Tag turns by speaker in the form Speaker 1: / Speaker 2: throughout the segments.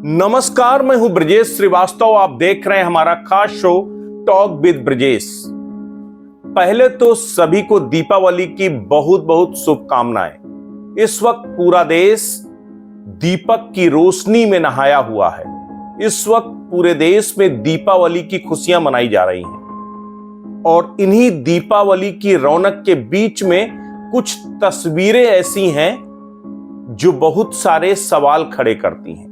Speaker 1: नमस्कार, मैं हूं ब्रजेश श्रीवास्तव। आप देख रहे हैं हमारा खास शो टॉक विद ब्रजेश। पहले तो सभी को दीपावली की बहुत बहुत शुभकामनाएं। इस वक्त पूरा देश दीपक की रोशनी में नहाया हुआ है। इस वक्त पूरे देश में दीपावली की खुशियां मनाई जा रही हैं और इन्हीं दीपावली की रौनक के बीच में कुछ तस्वीरें ऐसी हैं जो बहुत सारे सवाल खड़े करती हैं।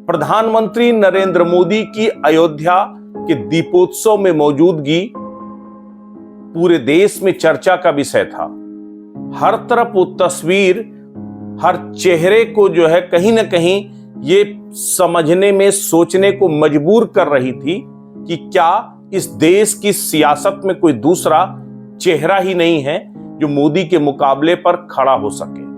Speaker 1: प्रधानमंत्री नरेंद्र मोदी की अयोध्या के दीपोत्सव में मौजूदगी पूरे देश में चर्चा का विषय था। हर तरफ वो तस्वीर हर चेहरे को जो है कहीं ना कहीं ये समझने में सोचने को मजबूर कर रही थी कि क्या इस देश की सियासत में कोई दूसरा चेहरा ही नहीं है जो मोदी के मुकाबले पर खड़ा हो सके।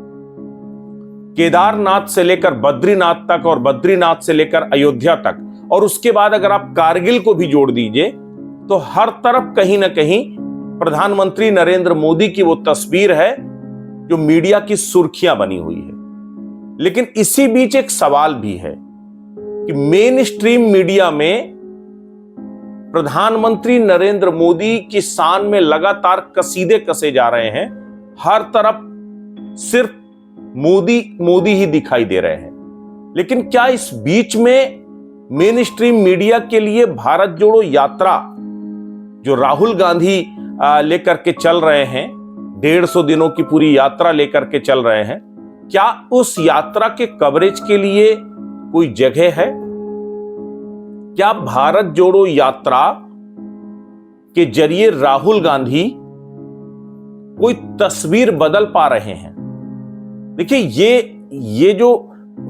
Speaker 1: केदारनाथ से लेकर बद्रीनाथ तक और बद्रीनाथ से लेकर अयोध्या तक और उसके बाद अगर आप कारगिल को भी जोड़ दीजिए तो हर तरफ कहीं ना कहीं प्रधानमंत्री नरेंद्र मोदी की वो तस्वीर है जो मीडिया की सुर्खियां बनी हुई है। लेकिन इसी बीच एक सवाल भी है कि मेन स्ट्रीम मीडिया में प्रधानमंत्री नरेंद्र मोदी की शान में लगातार कसीदे कसे जा रहे हैं। हर तरफ सिर्फ मोदी ही दिखाई दे रहे हैं। लेकिन क्या इस बीच में मेन स्ट्रीम मीडिया के लिए भारत जोड़ो यात्रा जो राहुल गांधी लेकर के चल रहे हैं, 150 दिनों की पूरी यात्रा लेकर के चल रहे हैं, क्या उस यात्रा के कवरेज के लिए कोई जगह है? क्या भारत जोड़ो यात्रा के जरिए राहुल गांधी कोई तस्वीर बदल पा रहे हैं? देखिए, ये जो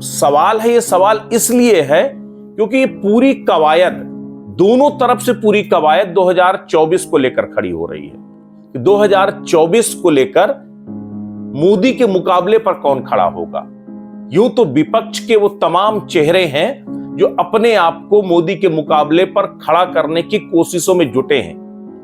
Speaker 1: सवाल है, ये सवाल इसलिए है क्योंकि ये पूरी कवायद दोनों तरफ से पूरी कवायद 2024 को लेकर खड़ी हो रही है। 2024 को लेकर मोदी के मुकाबले पर कौन खड़ा होगा। यूं तो विपक्ष के वो तमाम चेहरे हैं जो अपने आप को मोदी के मुकाबले पर खड़ा करने की कोशिशों में जुटे हैं,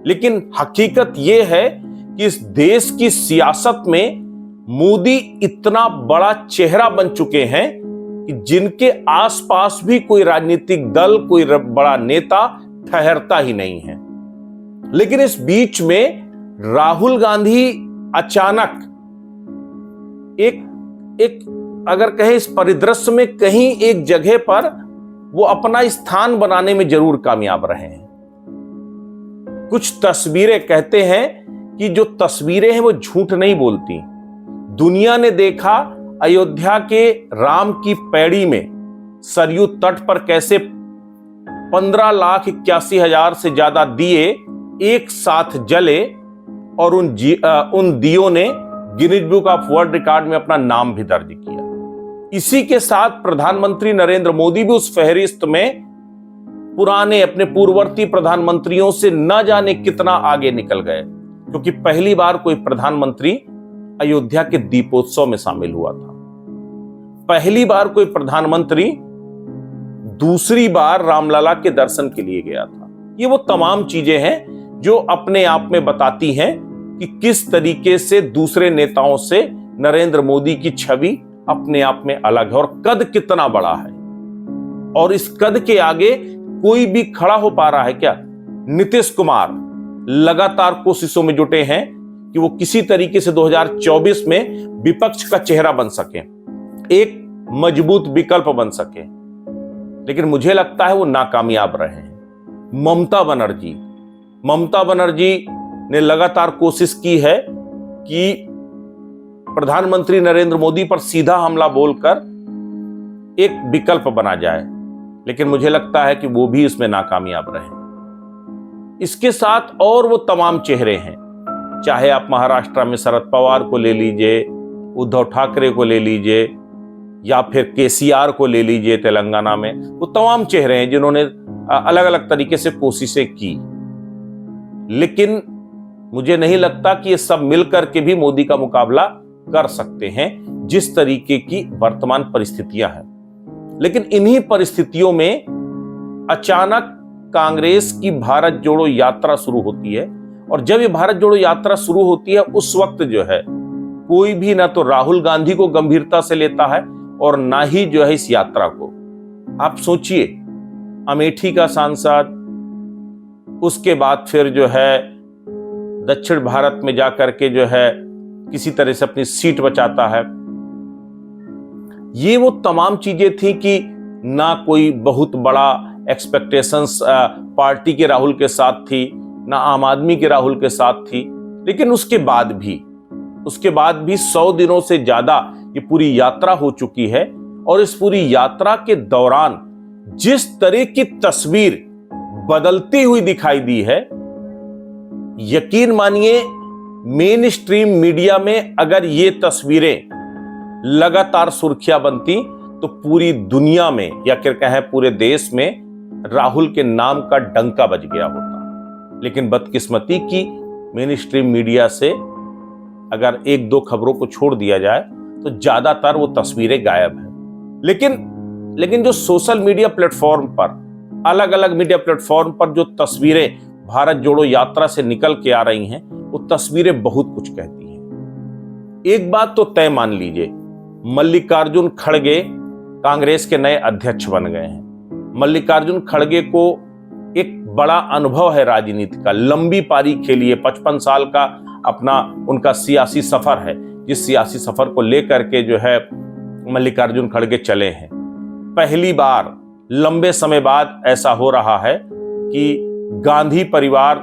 Speaker 1: लेकिन हकीकत ये है कि इस देश की सियासत में मोदी इतना बड़ा चेहरा बन चुके हैं कि जिनके आसपास भी कोई राजनीतिक दल, कोई बड़ा नेता ठहरता ही नहीं है। लेकिन इस बीच में राहुल गांधी अचानक एक अगर कहे इस परिदृश्य में कहीं एक जगह पर वो अपना स्थान बनाने में जरूर कामयाब रहे हैं। कुछ तस्वीरें कहते हैं कि जो तस्वीरें हैं वो झूठ नहीं बोलती। दुनिया ने देखा अयोध्या के राम की पैड़ी में सरयू तट पर कैसे 15,81,000 से ज्यादा दिए एक साथ जले और उन दियों ने Guinness book of world record में अपना नाम भी दर्ज किया। इसी के साथ प्रधानमंत्री नरेंद्र मोदी भी उस फहरिस्त में पुराने अपने पूर्ववर्ती प्रधानमंत्रियों से न जाने कितना आगे निकल गए, क्योंकि पहली बार कोई प्रधानमंत्री अयोध्या के दीपोत्सव में शामिल हुआ था। पहली बार कोई प्रधानमंत्री दूसरी बार रामलला के दर्शन के लिए गया था। ये वो तमाम चीजें हैं जो अपने आप में बताती हैं कि किस तरीके से दूसरे नेताओं से नरेंद्र मोदी की छवि अपने आप में अलग है और कद कितना बड़ा है। और इस कद के आगे कोई भी खड़ा हो पा रहा है क्या? नीतीश कुमार लगातार कोशिशों में जुटे हैं कि वो किसी तरीके से 2024 में विपक्ष का चेहरा बन सके, एक मजबूत विकल्प बन सके, लेकिन मुझे लगता है वो नाकामयाब रहे हैं। ममता बनर्जी ने लगातार कोशिश की है कि प्रधानमंत्री नरेंद्र मोदी पर सीधा हमला बोलकर एक विकल्प बना जाए, लेकिन मुझे लगता है कि वो भी इसमें नाकामयाब रहे। इसके साथ और वो तमाम चेहरे हैं, चाहे आप महाराष्ट्र में शरद पवार को ले लीजिए, उद्धव ठाकरे को ले लीजिए, या फिर केसीआर को ले लीजिए तेलंगाना में, वो तमाम चेहरे हैं जिन्होंने अलग अलग तरीके से कोशिशें की। लेकिन मुझे नहीं लगता कि ये सब मिलकर के भी मोदी का मुकाबला कर सकते हैं जिस तरीके की वर्तमान परिस्थितियां हैं। लेकिन इन्हीं परिस्थितियों में अचानक कांग्रेस की भारत जोड़ो यात्रा शुरू होती है, और जब ये भारत जोड़ो यात्रा शुरू होती है उस वक्त जो है कोई भी ना तो राहुल गांधी को गंभीरता से लेता है और ना ही जो है इस यात्रा को। आप सोचिए, अमेठी का सांसद, उसके बाद फिर जो है दक्षिण भारत में जाकर के जो है किसी तरह से अपनी सीट बचाता है। ये वो तमाम चीजें थी कि ना कोई बहुत बड़ा एक्सपेक्टेशंस पार्टी के राहुल के साथ थी, ना आम आदमी के राहुल के साथ थी। लेकिन उसके बाद भी 100 दिनों से ज्यादा ये पूरी यात्रा हो चुकी है, और इस पूरी यात्रा के दौरान जिस तरह की तस्वीर बदलती हुई दिखाई दी है, यकीन मानिए मेन स्ट्रीम मीडिया में अगर ये तस्वीरें लगातार सुर्खियां बनती तो पूरी दुनिया में या फिर कहें पूरे देश में राहुल के नाम का डंका बज गया होता। लेकिन बदकिस्मती की मेन स्ट्रीम मीडिया से अगर एक दो खबरों को छोड़ दिया जाए तो ज्यादातर वो तस्वीरें गायब हैं। लेकिन जो सोशल मीडिया प्लेटफॉर्म पर, अलग अलग मीडिया प्लेटफॉर्म पर जो तस्वीरें भारत जोड़ो यात्रा से निकल के आ रही हैं, वो तस्वीरें बहुत कुछ कहती हैं। एक बात तो तय मान लीजिए, मल्लिकार्जुन खड़गे कांग्रेस के नए अध्यक्ष बन गए हैं। मल्लिकार्जुन खड़गे को एक बड़ा अनुभव है राजनीति का, लंबी पारी खेली है, 55 साल का अपना उनका सियासी सफर है, जिस सियासी सफर को लेकर के जो है मल्लिकार्जुन खड़गे चले हैं। पहली बार लंबे समय बाद ऐसा हो रहा है कि गांधी परिवार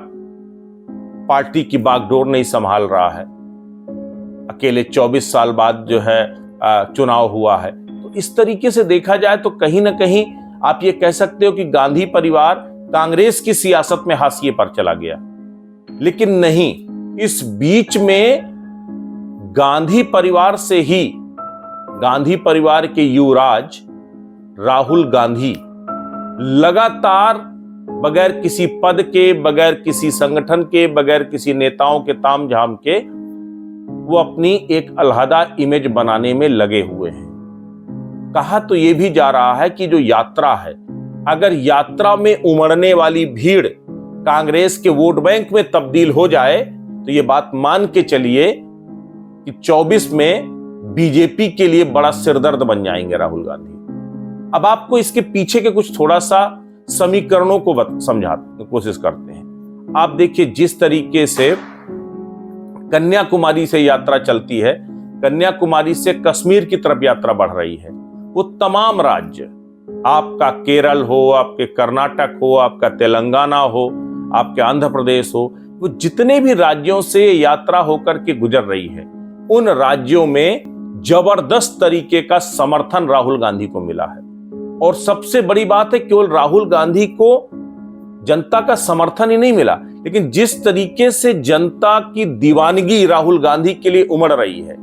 Speaker 1: पार्टी की बागडोर नहीं संभाल रहा है, अकेले 24 साल बाद जो है चुनाव हुआ है। तो इस तरीके से देखा जाए तो कहीं ना कहीं आप ये कह सकते हो कि गांधी परिवार कांग्रेस की सियासत में हाशिए पर चला गया। लेकिन नहीं, इस बीच में गांधी परिवार से ही गांधी परिवार के युवराज राहुल गांधी लगातार बगैर किसी पद के, बगैर किसी संगठन के, बगैर किसी नेताओं के तामझाम के वो अपनी एक अलहदा इमेज बनाने में लगे हुए हैं। कहा तो ये भी जा रहा है कि जो यात्रा है, अगर यात्रा में उमड़ने वाली भीड़ कांग्रेस के वोट बैंक में तब्दील हो जाए तो ये बात मान के चलिए कि 24 में बीजेपी के लिए बड़ा सिरदर्द बन जाएंगे राहुल गांधी। अब आपको इसके पीछे के कुछ थोड़ा सा समीकरणों को समझाने की कोशिश करते हैं। आप देखिए, जिस तरीके से कन्याकुमारी से यात्रा चलती है, कन्याकुमारी से कश्मीर की तरफ यात्रा बढ़ रही है, वो तमाम राज्य, आपका केरल हो, आपके कर्नाटक हो, आपका तेलंगाना हो, आपके आंध्र प्रदेश हो, वो जितने भी राज्यों से यात्रा होकर के गुजर रही है, उन राज्यों में जबरदस्त तरीके का समर्थन राहुल गांधी को मिला है। और सबसे बड़ी बात है, केवल राहुल गांधी को जनता का समर्थन ही नहीं मिला, लेकिन जिस तरीके से जनता की दीवानगी राहुल गांधी के लिए उमड़ रही है,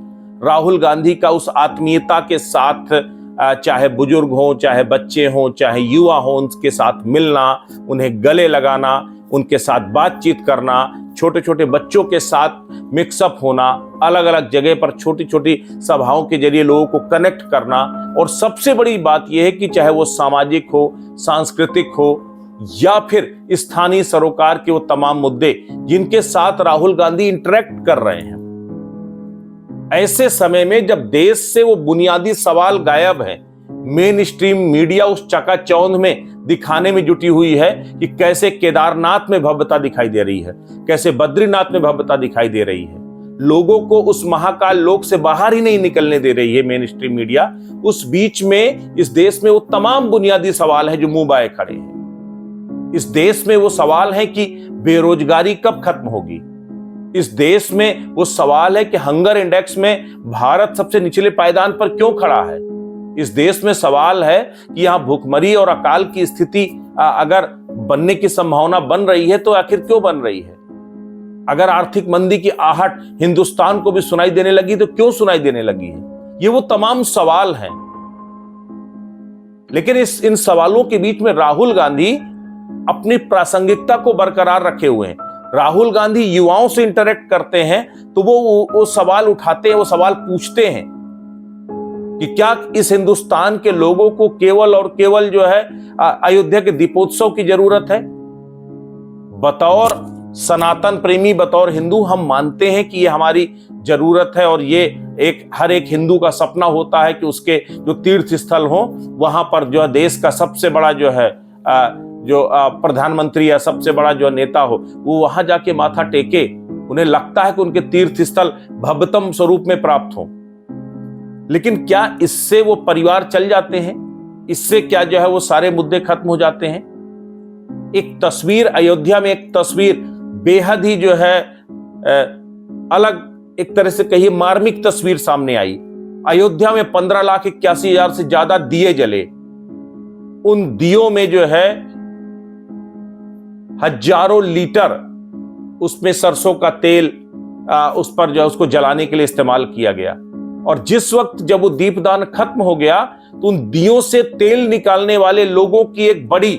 Speaker 1: राहुल गांधी का उस आत्मीयता के साथ, चाहे बुजुर्ग हो, चाहे बच्चे हो, चाहे युवा हो, उनके साथ मिलना, उन्हें गले लगाना, उनके साथ बातचीत करना, छोटे छोटे बच्चों के साथ मिक्सअप होना, अलग अलग जगह पर छोटी छोटी सभाओं के जरिए लोगों को कनेक्ट करना। और सबसे बड़ी बात यह है कि चाहे वो सामाजिक हो, सांस्कृतिक हो, या फिर स्थानीय सरोकार के वो तमाम मुद्दे जिनके साथ राहुल गांधी इंटरेक्ट कर रहे हैं, ऐसे समय में जब देश से वो बुनियादी सवाल गायब है, मेन स्ट्रीम मीडिया उस चकाचौंध में दिखाने में जुटी हुई है कि कैसे केदारनाथ में भव्यता दिखाई दे रही है, कैसे बद्रीनाथ में भव्यता दिखाई दे रही है, लोगों को उस महाकाल लोक से बाहर ही नहीं निकलने दे रही है मेन स्ट्रीम मीडिया। उस बीच में इस देश में वो तमाम बुनियादी सवाल हैं जो मुंह बाए खड़े हैं। इस देश में वो सवाल है कि बेरोजगारी कब खत्म होगी। इस देश में वो सवाल है कि हंगर इंडेक्स में भारत सबसे निचले पायदान पर क्यों खड़ा है। इस देश में सवाल है कि यहां भूखमरी और अकाल की स्थिति अगर बनने की संभावना बन रही है तो आखिर क्यों बन रही है। अगर आर्थिक मंदी की आहट हिंदुस्तान को भी सुनाई देने लगी तो क्यों सुनाई देने लगी है। ये वो तमाम सवाल हैं। लेकिन इन सवालों के बीच में राहुल गांधी अपनी प्रासंगिकता को बरकरार रखे हुए हैं। राहुल गांधी युवाओं से इंटरेक्ट करते हैं तो वो सवाल उठाते हैं, वो सवाल पूछते हैं कि क्या इस हिंदुस्तान के लोगों को केवल और केवल जो है अयोध्या के दीपोत्सव की जरूरत है। बतौर सनातन प्रेमी बतौर हिंदू हम मानते हैं कि ये हमारी जरूरत है और ये हर एक हिंदू का सपना होता है कि उसके जो तीर्थ स्थल हो वहां पर जो देश का सबसे बड़ा जो है प्रधानमंत्री या सबसे बड़ा जो नेता हो वो वहां जाके माथा टेके। उन्हें लगता है कि उनके तीर्थ स्थल भव्यतम स्वरूप में प्राप्त हो। लेकिन क्या इससे वो परिवार चल जाते हैं? इससे क्या जो है वो सारे मुद्दे खत्म हो जाते हैं? एक तस्वीर अयोध्या में, एक तस्वीर बेहद ही जो है अलग, एक तरह से कहिए मार्मिक तस्वीर सामने आई। अयोध्या में 15,81,000 से ज्यादा दिए जले। उन दियों में जो है हजारों लीटर उसमें सरसों का तेल उस पर जो उसको जलाने के लिए इस्तेमाल किया गया। और जिस वक्त जब वो दीपदान खत्म हो गया तो उन दियों से तेल निकालने वाले लोगों की एक बड़ी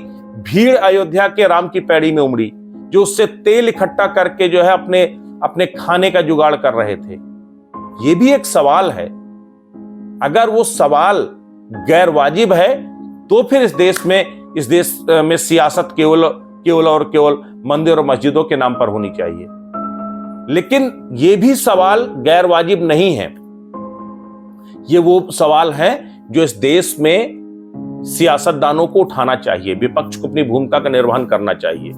Speaker 1: भीड़ अयोध्या के राम की पैड़ी में उमड़ी, जो उससे तेल इकट्ठा करके जो है अपने खाने का जुगाड़ कर रहे थे। ये भी एक सवाल है। अगर वो सवाल गैर वाजिब है तो फिर इस देश में सियासत केवल और केवल मंदिर और मस्जिदों के नाम पर होनी चाहिए। लेकिन ये भी सवाल गैर वाजिब नहीं है। ये वो सवाल है जो इस देश में सियासतदानों को उठाना चाहिए, विपक्ष को अपनी भूमिका का निर्वहन करना चाहिए।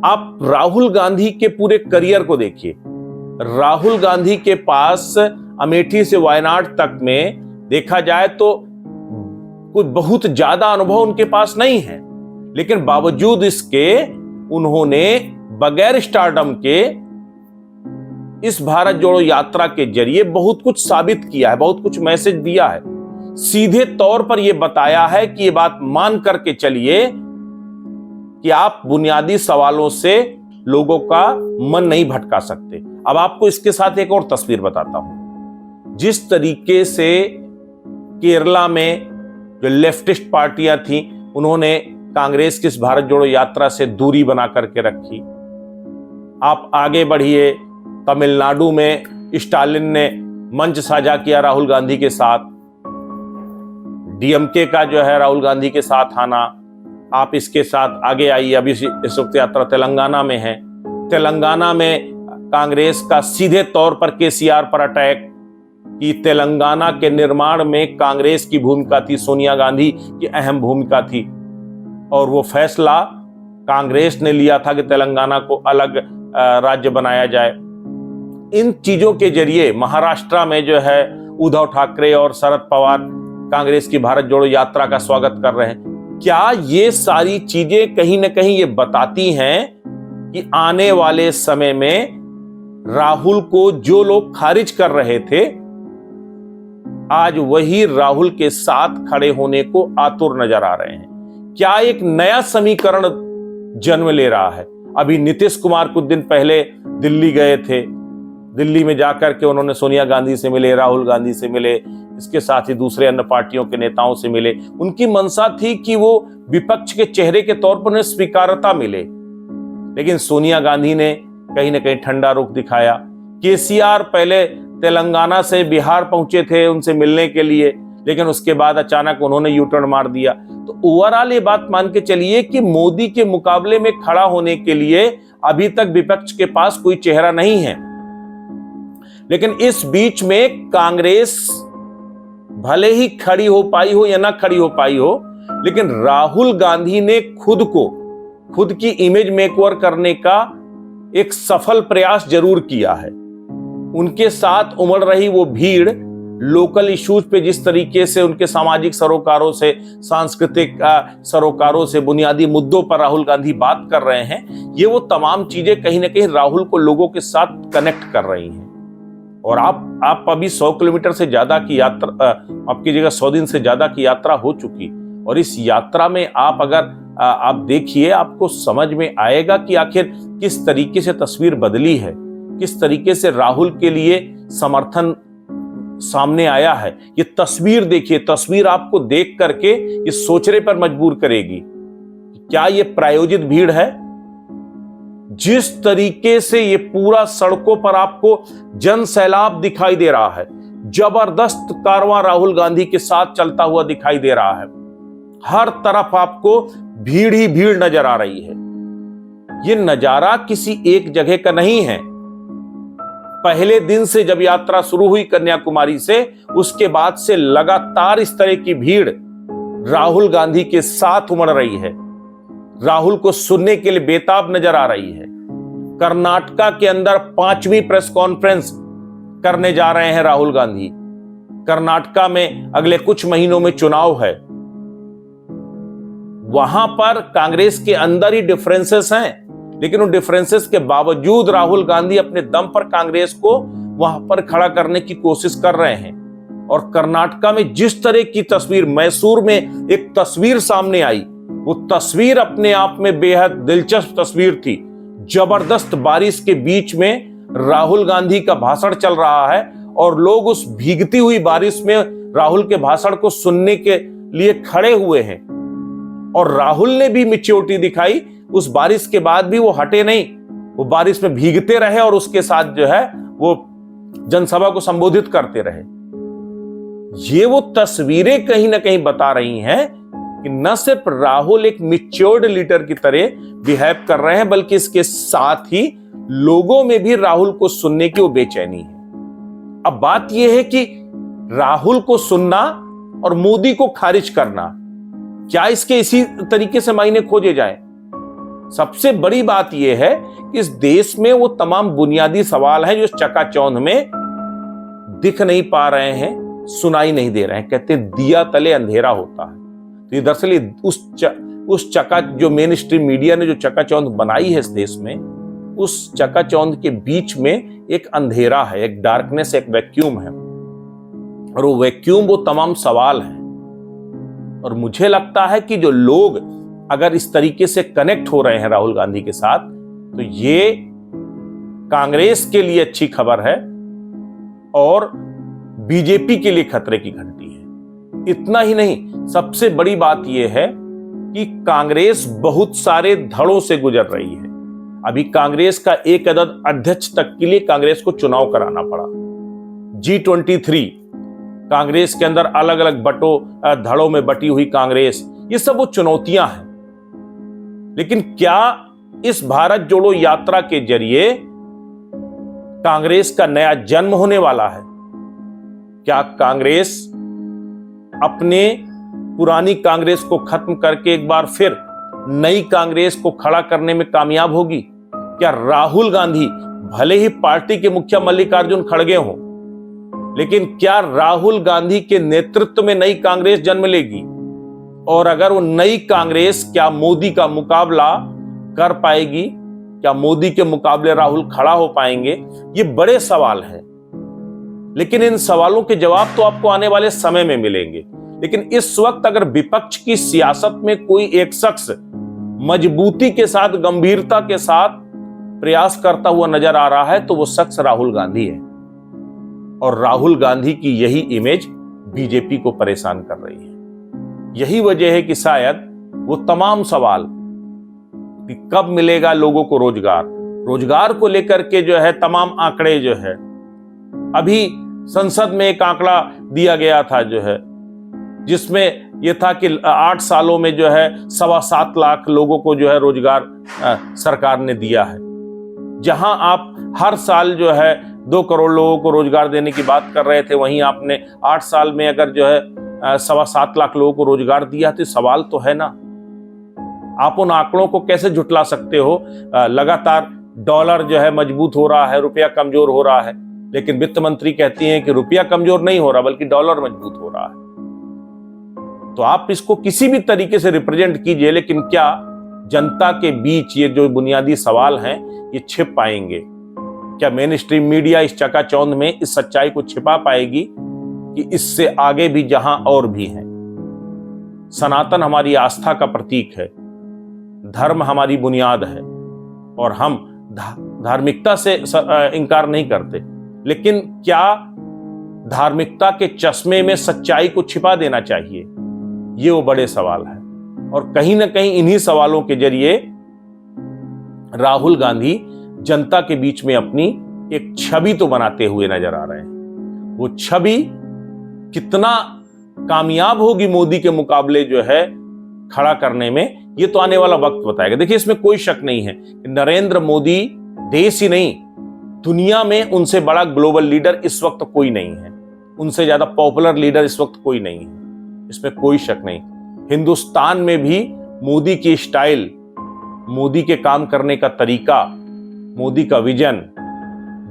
Speaker 1: आप राहुल गांधी के पूरे करियर को देखिए। राहुल गांधी के पास अमेठी से वायनाड तक में देखा जाए तो कुछ बहुत ज्यादा अनुभव उनके पास नहीं है, लेकिन बावजूद इसके उन्होंने बगैर स्टारडम के इस भारत जोड़ो यात्रा के जरिए बहुत कुछ साबित किया है, बहुत कुछ मैसेज दिया है। सीधे तौर पर यह बताया है कि यह बात मान करके चलिए कि आप बुनियादी सवालों से लोगों का मन नहीं भटका सकते। अब आपको इसके साथ एक और तस्वीर बताता हूं। जिस तरीके से केरला में जो लेफ्टिस्ट पार्टियां थी उन्होंने कांग्रेस की इस भारत जोड़ो यात्रा से दूरी बना करके रखी। आप आगे बढ़िए, तमिलनाडु में स्टालिन ने मंच साझा किया राहुल गांधी के साथ। डीएमके का जो है राहुल गांधी के साथ आना। आप इसके साथ आगे आइए, अभी इस वक्त यात्रा तेलंगाना में है। तेलंगाना में कांग्रेस का सीधे तौर पर केसीआर पर अटैक कि तेलंगाना के निर्माण में कांग्रेस की भूमिका थी, सोनिया गांधी की अहम भूमिका थी। और वो फैसला कांग्रेस ने लिया था कि तेलंगाना को अलग राज्य बनाया जाए। इन चीजों के जरिए महाराष्ट्र में जो है उद्धव ठाकरे और शरद पवार कांग्रेस की भारत जोड़ो यात्रा का स्वागत कर रहे हैं। क्या ये सारी चीजें कहीं ना कहीं ये बताती हैं कि आने वाले समय में राहुल को जो लोग खारिज कर रहे थे आज वही राहुल के साथ खड़े होने को आतुर नजर आ रहे हैं? क्या एक नया समीकरण जन्म ले रहा है? अभी नीतीश कुमार कुछ दिन पहले दिल्ली गए थे। दिल्ली में जाकर के उन्होंने सोनिया गांधी से मिले, राहुल गांधी से मिले, इसके साथ ही दूसरे अन्य पार्टियों के नेताओं से मिले। उनकी मंशा थी कि वो विपक्ष के चेहरे के तौर पर उन्हें स्वीकारता मिले। लेकिन सोनिया गांधी ने कहीं ना कहीं ठंडा रुख दिखाया। केसीआर पहले तेलंगाना से बिहार पहुंचे थे उनसे मिलने के लिए, लेकिन उसके बाद अचानक उन्होंने यू टर्न मार दिया। तो ओवरऑल ये बात मान के चलिए कि मोदी के मुकाबले में खड़ा होने के लिए अभी तक विपक्ष के पास कोई चेहरा नहीं है। लेकिन इस बीच में कांग्रेस भले ही खड़ी हो पाई हो या ना खड़ी हो पाई हो, लेकिन राहुल गांधी ने खुद की इमेज मेकओवर करने का एक सफल प्रयास जरूर किया है। उनके साथ उमड़ रही वो भीड़ लोकल इश्यूज पे जिस तरीके से उनके सामाजिक सरोकारों से, सांस्कृतिक सरोकारों से, बुनियादी मुद्दों पर राहुल गांधी बात कर रहे हैं, ये वो तमाम चीजें कहीं ना कहीं राहुल को लोगों के साथ कनेक्ट कर रही हैं। और आप अभी 100 किलोमीटर से ज्यादा की यात्रा, आपकी जगह 100 दिन से ज्यादा की यात्रा हो चुकी, और इस यात्रा में आप अगर आप देखिए आपको समझ में आएगा कि आखिर किस तरीके से तस्वीर बदली है, किस तरीके से राहुल के लिए समर्थन सामने आया है। ये तस्वीर देखिए, तस्वीर आपको देख करके ये सोचने पर मजबूर करेगी क्या ये प्रायोजित भीड़ है। जिस तरीके से ये पूरा सड़कों पर आपको जन सैलाब दिखाई दे रहा है, जबरदस्त कारवां राहुल गांधी के साथ चलता हुआ दिखाई दे रहा है। हर तरफ आपको भीड़ ही भीड़ नजर आ रही है। ये नजारा किसी एक जगह का नहीं है। पहले दिन से जब यात्रा शुरू हुई कन्याकुमारी से, उसके बाद से लगातार इस तरह की भीड़ राहुल गांधी के साथ उमड़ रही है, राहुल को सुनने के लिए बेताब नजर आ रही है। कर्नाटका के अंदर 5वीं प्रेस कॉन्फ्रेंस करने जा रहे हैं राहुल गांधी। कर्नाटका में अगले कुछ महीनों में चुनाव है। वहां पर कांग्रेस के अंदर ही डिफरेंसेस हैं, लेकिन उन डिफरेंसेस के बावजूद राहुल गांधी अपने दम पर कांग्रेस को वहां पर खड़ा करने की कोशिश कर रहे हैं। और कर्नाटका में जिस तरह की तस्वीर, मैसूर में एक तस्वीर सामने आई, वो तस्वीर अपने आप में बेहद दिलचस्प तस्वीर थी। जबरदस्त बारिश के बीच में राहुल गांधी का भाषण चल रहा है और लोग उस भीगती हुई बारिश में राहुल के भाषण को सुनने के लिए खड़े हुए हैं। और राहुल ने भी मैच्योरिटी दिखाई, उस बारिश के बाद भी वो हटे नहीं, वो बारिश में भीगते रहे और उसके साथ जो है वो जनसभा को संबोधित करते रहे। ये वो तस्वीरें कहीं ना कहीं बता रही हैं कि न सिर्फ राहुल एक मैच्योर्ड लीडर की तरह बिहेव कर रहे हैं, बल्कि इसके साथ ही लोगों में भी राहुल को सुनने की वो बेचैनी है। अब बात यह है कि राहुल को सुनना और मोदी को खारिज करना, क्या इसके इसी तरीके से मायने खोजे जाएं? सबसे बड़ी बात यह है कि इस देश में वो तमाम बुनियादी सवाल हैं जो चकाचौंध में दिख नहीं पा रहे हैं, सुनाई नहीं दे रहे हैं। कहते हैं दिया तले अंधेरा होता है। तो ये दरअसल उस चका जो मेन स्ट्रीम मीडिया ने जो चकाचौंध बनाई है इस देश में, उस चकाचौंध के बीच में एक अंधेरा है, एक डार्कनेस, एक वैक्यूम है। और वो वैक्यूम वो तमाम सवाल हैं। और मुझे लगता है कि जो लोग अगर इस तरीके से कनेक्ट हो रहे हैं राहुल गांधी के साथ, तो ये कांग्रेस के लिए अच्छी खबर है और बीजेपी के लिए खतरे की घंटी है। इतना ही नहीं, सबसे बड़ी बात यह है कि कांग्रेस बहुत सारे धड़ों से गुजर रही है। अभी कांग्रेस का एक अदद अध्यक्ष तक के लिए कांग्रेस को चुनाव कराना पड़ा। G23 कांग्रेस के अंदर अलग अलग धड़ों में बटी हुई कांग्रेस, ये सब वो चुनौतियां हैं। लेकिन क्या इस भारत जोड़ो यात्रा के जरिए कांग्रेस का नया जन्म होने वाला है? क्या कांग्रेस अपने पुरानी कांग्रेस को खत्म करके एक बार फिर नई कांग्रेस को खड़ा करने में कामयाब होगी? क्या राहुल गांधी, भले ही पार्टी के मुखिया मल्लिकार्जुन खड़गे हों, लेकिन क्या राहुल गांधी के नेतृत्व में नई कांग्रेस जन्म लेगी? और अगर वो नई कांग्रेस क्या मोदी का मुकाबला कर पाएगी? क्या मोदी के मुकाबले राहुल खड़ा हो पाएंगे? ये बड़े सवाल हैं। लेकिन इन सवालों के जवाब तो आपको आने वाले समय में मिलेंगे। लेकिन इस वक्त अगर विपक्ष की सियासत में कोई एक शख्स मजबूती के साथ, गंभीरता के साथ प्रयास करता हुआ नजर आ रहा है, तो वो शख्स राहुल गांधी है। और राहुल गांधी की यही इमेज बीजेपी को परेशान कर रही है। यही वजह है कि शायद वो तमाम सवाल कि कब मिलेगा लोगों को रोजगार को लेकर के जो है तमाम आंकड़े जो है, अभी संसद में एक आंकड़ा दिया गया था जो है, जिसमें यह था कि 8 सालों में जो है 7.25 लाख लोगों को जो है रोजगार सरकार ने दिया है। जहां आप हर साल जो है 2 करोड़ लोगों को रोजगार देने की बात कर रहे थे, वहीं आपने 8 साल में अगर जो है 7.25 लाख लोगों को रोजगार दिया, तो सवाल तो है ना, आप उन आंकड़ों को कैसे झुटला सकते हो? लगातार डॉलर जो है मजबूत हो रहा है, रुपया कमजोर हो रहा है, लेकिन वित्त मंत्री कहती हैं कि रुपया कमजोर नहीं हो रहा बल्कि डॉलर मजबूत हो रहा है। तो आप इसको किसी भी तरीके से रिप्रेजेंट कीजिए, लेकिन क्या जनता के बीच ये जो बुनियादी सवाल हैं ये छिप पाएंगे? क्या मेन स्ट्रीम मीडिया इस चकाचौंध में इस सच्चाई को छिपा पाएगी कि इससे आगे भी जहां और भी हैं? सनातन हमारी आस्था का प्रतीक है, धर्म हमारी बुनियाद है और हम धार्मिकता से इनकार नहीं करते, लेकिन क्या धार्मिकता के चश्मे में सच्चाई को छिपा देना चाहिए? ये वो बड़े सवाल है। और कहीं ना कहीं इन्हीं सवालों के जरिए राहुल गांधी जनता के बीच में अपनी एक छवि तो बनाते हुए नजर आ रहे हैं। वो छवि कितना कामयाब होगी मोदी के मुकाबले जो है खड़ा करने में, ये तो आने वाला वक्त बताएगा। देखिए, इसमें कोई शक नहीं है कि नरेंद्र मोदी देश ही नहीं, दुनिया में उनसे बड़ा ग्लोबल लीडर इस वक्त कोई नहीं है, उनसे ज्यादा पॉपुलर लीडर इस वक्त कोई नहीं है, इसमें कोई शक नहीं। हिंदुस्तान में भी मोदी की स्टाइल, मोदी के काम करने का तरीका, मोदी का विजन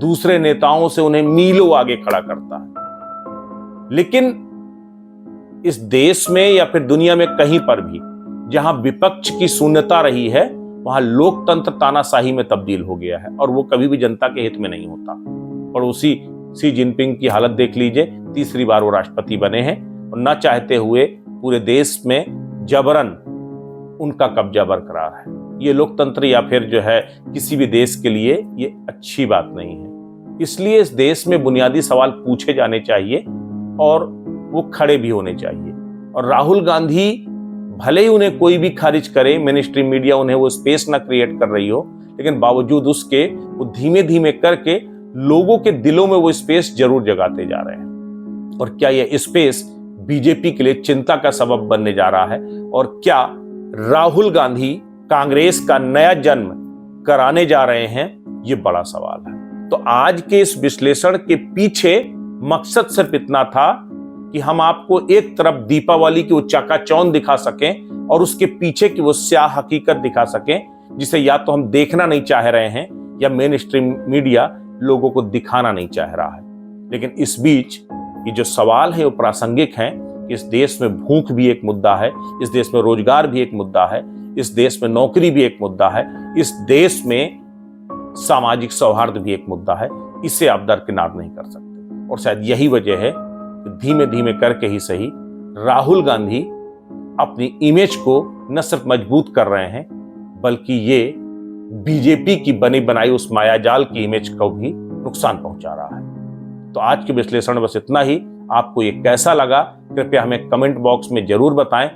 Speaker 1: दूसरे नेताओं से उन्हें मीलों आगे खड़ा करता है। लेकिन इस देश में या फिर दुनिया में कहीं पर भी जहां विपक्ष की शून्यता रही है, वहां लोकतंत्र तानाशाही में तब्दील हो गया है और वो कभी भी जनता के हित में नहीं होता। पड़ोसी शी जिनपिंग की हालत देख लीजिए, तीसरी बार वो राष्ट्रपति बने हैं और न चाहते हुए पूरे देश में जबरन उनका कब्जा बरकरार है। ये लोकतंत्र या फिर जो है किसी भी देश के लिए ये अच्छी बात नहीं है। इसलिए इस देश में बुनियादी सवाल पूछे जाने चाहिए और वो खड़े भी होने चाहिए। और राहुल गांधी भले ही उन्हें कोई भी खारिज करे, मेन स्ट्रीम मीडिया उन्हें वो स्पेस ना क्रिएट कर रही हो, लेकिन बावजूद उसके वो धीमे धीमे करके लोगों के दिलों में वो स्पेस जरूर जगाते जा रहे हैं। और क्या ये स्पेस बीजेपी के लिए चिंता का सबब बनने जा रहा है? और क्या राहुल गांधी कांग्रेस का नया जन्म कराने जा रहे हैं? ये बड़ा सवाल है। तो आज के इस विश्लेषण के पीछे मकसद सिर्फ इतना था कि हम आपको एक तरफ दीपावली की वो चकाचौंध दिखा सकें और उसके पीछे की वो स्याह हकीकत दिखा सकें, जिसे या तो हम देखना नहीं चाह रहे हैं या मेन स्ट्रीम मीडिया लोगों को दिखाना नहीं चाह रहा है। लेकिन इस बीच ये जो सवाल है वो प्रासंगिक है कि इस देश में भूख भी एक मुद्दा है, इस देश में रोजगार भी एक मुद्दा है, इस देश में नौकरी भी एक मुद्दा है, इस देश में सामाजिक सौहार्द भी एक मुद्दा है। इसे आप दरकिनार नहीं कर सकते। और शायद यही वजह है कि धीमे धीमे करके ही सही राहुल गांधी अपनी इमेज को न सिर्फ मजबूत कर रहे हैं, बल्कि ये बीजेपी की बनी बनाई उस मायाजाल की इमेज को भी नुकसान पहुंचा रहा है। तो आज के विश्लेषण बस इतना ही। आपको ये कैसा लगा कृपया हमें कमेंट बॉक्स में जरूर बताएं।